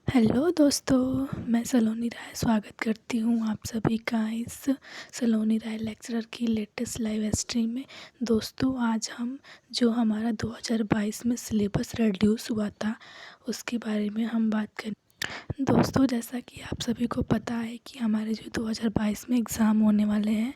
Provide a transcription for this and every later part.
Hello दोस्तों, मैं सलोनी राय स्वागत करती हूँ आप सभी का इस सलोनी राय लेक्चरर की लेटेस्ट लाइव स्ट्रीम में। दोस्तों, आज हम जो हमारा 2022 में सिलेबस रिड्यूस हुआ था उसके बारे में हम बात करें। दोस्तों, जैसा कि आप सभी को पता है कि हमारे जो 2022 में एग्ज़ाम होने वाले हैं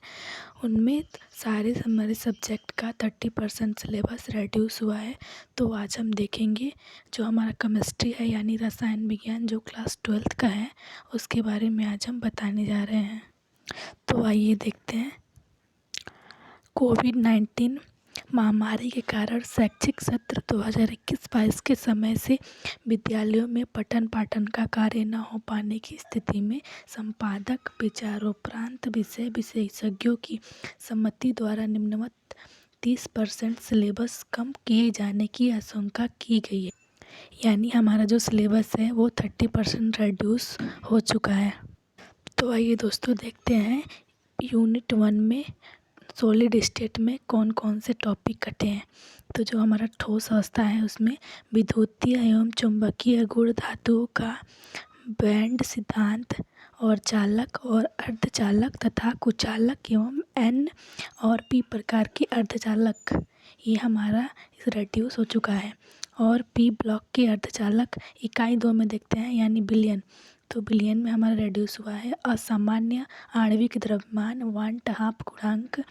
उनमें सारे हमारे सब्जेक्ट का 30% सिलेबस रिड्यूस हुआ है। तो आज हम देखेंगे जो हमारा केमिस्ट्री है यानी रसायन विज्ञान जो क्लास 12th का है उसके बारे में आज हम बताने जा रहे हैं। तो आइए देखते हैं। कोविड-19 महामारी के कारण शैक्षिक सत्र 2021-22 के समय से विद्यालयों में पठन पाठन का कार्य न हो पाने की स्थिति में संपादक विचारोपरांत विषय विशेषज्ञों की सम्मति द्वारा निम्नवत 30% सिलेबस कम किए जाने की आशंका की गई है। यानी हमारा जो सिलेबस है वो 30% रिड्यूस हो चुका है। तो आइए दोस्तों देखते हैं यूनिट 1 में सॉलिड स्टेट में कौन कौन से टॉपिक कटे हैं। तो जो हमारा ठोस अवस्था है उसमें विद्युतीय एवं चुंबकीय गुण धातुओं का बैंड सिद्धांत और चालक और अर्धचालक तथा कुचालक एवं एन और पी प्रकार के अर्धचालक ये हमारा रिड्यूस हो चुका है। और पी ब्लॉक के अर्धचालक इकाई 2 में देखते हैं यानी बिलियन। तो बिलियन में हमारा रिड्यूस हुआ है असामान्य आणविक द्रव्यमान वांट हाफ गुणांक।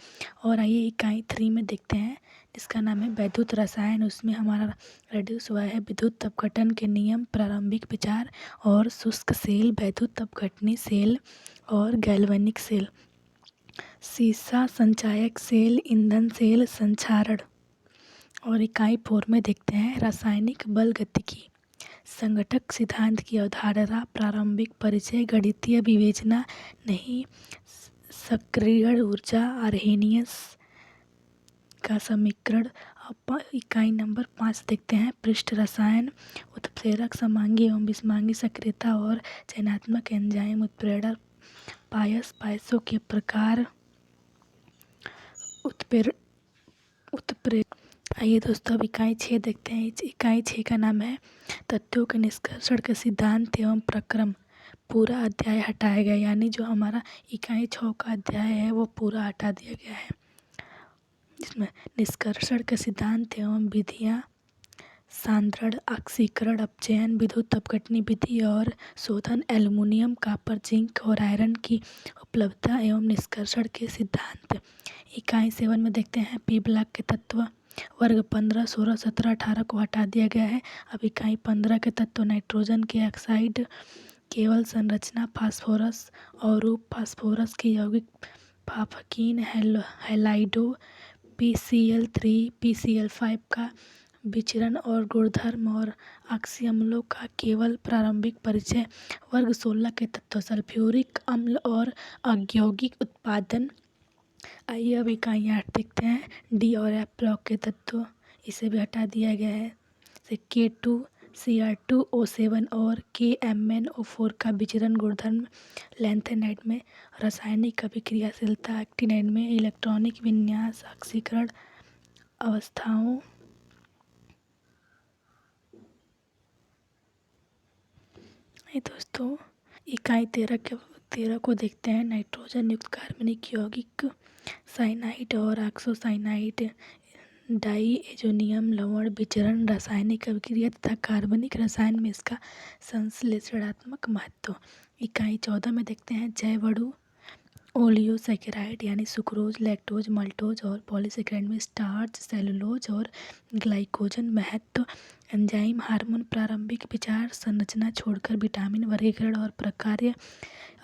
और आइए इकाई 3 में देखते हैं जिसका नाम है वैद्युत रसायन। उसमें हमारा रिड्यूस हुआ है विद्युत अपघटन के नियम प्रारंभिक विचार और शुष्क सेल वैद्युत अपघटनी सेल और गैल्वेनिक सेल सीसा संचायक सेल ईंधन सेल संक्षारण। और इकाई 4 में देखते हैं रासायनिक बल गतिकी संगठक सिद्धांत की अवधारणा प्रारंभिक परिचय गणितीय विवेचना नहीं सक्रियण ऊर्जा आर्हेनियस का समीकरण। अब इकाई नंबर 5 देखते हैं पृष्ठ रसायन उत्प्रेरक समांगी एवं विषमांगी सक्रियता और चयनात्मक एंजाइम उत्प्रेरक पायसों के प्रकार उत्प्रेरक। आइए दोस्तों अब इकाई 6 देखते हैं। इकाई 6 का नाम है तथ्यों के निष्कर्षण के सिद्धांत एवं प्रक्रम। पूरा अध्याय हटाया गया यानी जो हमारा इकाई 6 का अध्याय है वो पूरा हटा दिया गया है। जिसमें निष्कर्षण के सिद्धांत एवं विधियाँ सांद्रण ऑक्सीकरण अपचयन विद्युत अपघटनी विधि और शोधन एल्युमिनियम कॉपर जिंक और आयरन की उपलब्धता एवं निष्कर्षण के सिद्धांत। इकाई 7 में देखते हैं पी ब्लॉक के तत्व। वर्ग 15, 16, 17, 18 को हटा दिया गया है। अब इकाई 15 के तत्व नाइट्रोजन के ऑक्साइड केवल संरचना फास्फोरस और रूप फास्फोरस के यौगिक फाफकीन हैलाइडो PCl3 PCl5 का विचरण और गुणधर्म और ऑक्सी अम्लों का केवल प्रारंभिक परिचय। वर्ग 16 के तत्व सल्फ्यूरिक अम्ल और औद्योगिक उत्पादन। आइए अब इकाई 8 देखते हैं डी और एफ ब्लॉक के तत्व। इसे भी हटा दिया गया है। जैसे K2Cr2O7 और KMnO4 का विचरण गुणधर्म लैंथेनाइड में रासायनिक अभिक्रियाशीलता एक्टिनाइड में इलेक्ट्रॉनिक विन्यास ऑक्सीकरण अवस्थाओं। ये दोस्तों इकाई 13 को देखते हैं नाइट्रोजन युक्त कार्बनिक यौगिक साइनाइड और ऑक्सोसाइनाइड डाई एजोनियम लवण विचरण रासायनिक अभिक्रिया तथा कार्बनिक रसायन में इसका संश्लेषणात्मक महत्व। इकाई 14 में देखते हैं जैवअणु ओलियोसैकेराइड यानी सुक्रोज लैक्टोज मल्टोज और पॉलीसेकेराइड में स्टार्च सेलुलोज और ग्लाइकोजन महत्व। एंजाइम हार्मोन प्रारंभिक विचार संरचना छोड़कर विटामिन वर्गीकरण और प्रकार्य।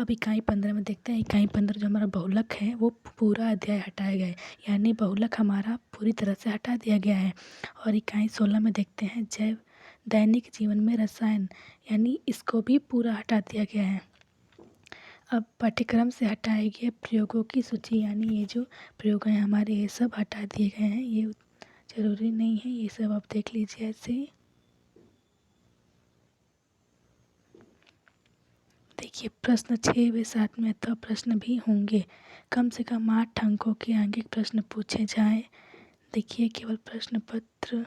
अब इकाई 15 में देखते हैं। इकाई 15 जो हमारा बहुलक है वो पूरा अध्याय हटाया गया है यानी बहुलक हमारा पूरी तरह से हटा दिया गया है। और इकाई 16 में देखते हैं जैव दैनिक जीवन में रसायन यानी इसको भी पूरा हटा दिया गया है। अब पाठ्यक्रम से हटाए गए प्रयोगों की सूची यानी ये जो प्रयोग हैं हमारे ये सब हटा दिए गए हैं। ये ज़रूरी नहीं है, ये सब आप देख लीजिए ऐसे ही। देखिए प्रश्न 6 व 7 में अथवा प्रश्न भी होंगे। कम से कम 8 अंकों के आंगिक प्रश्न पूछे जाएं। देखिए केवल प्रश्न पत्र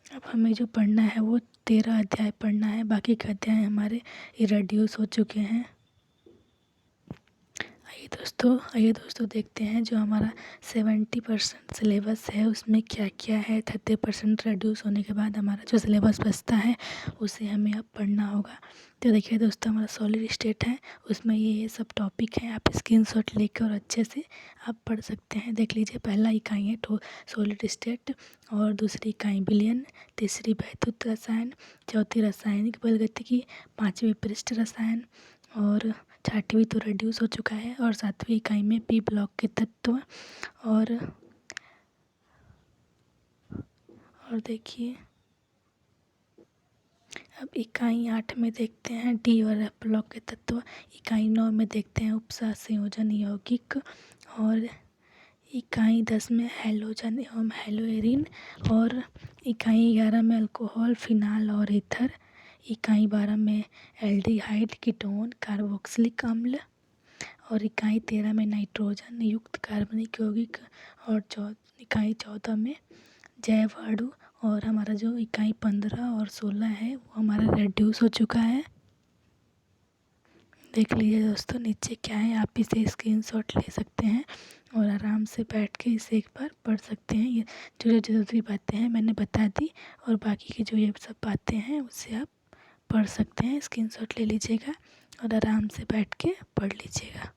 अब हमें जो पढ़ना है वो 13 अध्याय पढ़ना है, बाकी के अध्याय हमारे रिड्यूस हो चुके हैं। आइए दोस्तों देखते हैं जो हमारा 70% सिलेबस है उसमें क्या क्या है। 30% रिड्यूस होने के बाद हमारा जो सिलेबस बचता है उसे हमें अब पढ़ना होगा। तो देखिए दोस्तों, हमारा सॉलिड स्टेट है, उसमें ये सब टॉपिक हैं, आप स्क्रीनशॉट लेकर और अच्छे से आप पढ़ सकते हैं। देख लीजिए, पहला इकाई है सॉलिड स्टेट, और दूसरी इकाई विलयन, तीसरी वैद्युत रसायन, चौथी रासायनिक बलगतिकी, पाँचवीं पृष्ठ रसायन, और छठवीं तो रिड्यूस हो चुका है, और सातवीं इकाई में पी ब्लॉक के तत्व। और देखिए, अब इकाई 8 में देखते हैं डी और एफ ब्लॉक के तत्व। इकाई 9 में देखते हैं उपसा संयोजन यौगिक। और इकाई 10 में हैलोजन एवं हैलोएरिन। और इकाई 11 में अल्कोहल, फिनाल और ईथर। इकाई 12 में एल्डिहाइड, कीटोन, कार्बोक्सिलिक अम्ल। और इकाई 13 में नाइट्रोजन युक्त कार्बनिक यौगिक। और इकाई 14 में जैव अणु। और हमारा जो इकाई 15 और 16 है वो हमारा रिड्यूस हो चुका है। देख लीजिए दोस्तों, नीचे क्या है, आप इसे स्क्रीनशॉट ले सकते हैं और आराम से बैठ के इसे एक बार पढ़ सकते हैं। ये जो ज़रूरी बातें हैं मैंने बता दी, और बाकी की जो ये सब बातें हैं उसे आप पढ़ सकते हैं। स्क्रीनशॉट ले लीजिएगा और आराम से बैठ के पढ़ लीजिएगा।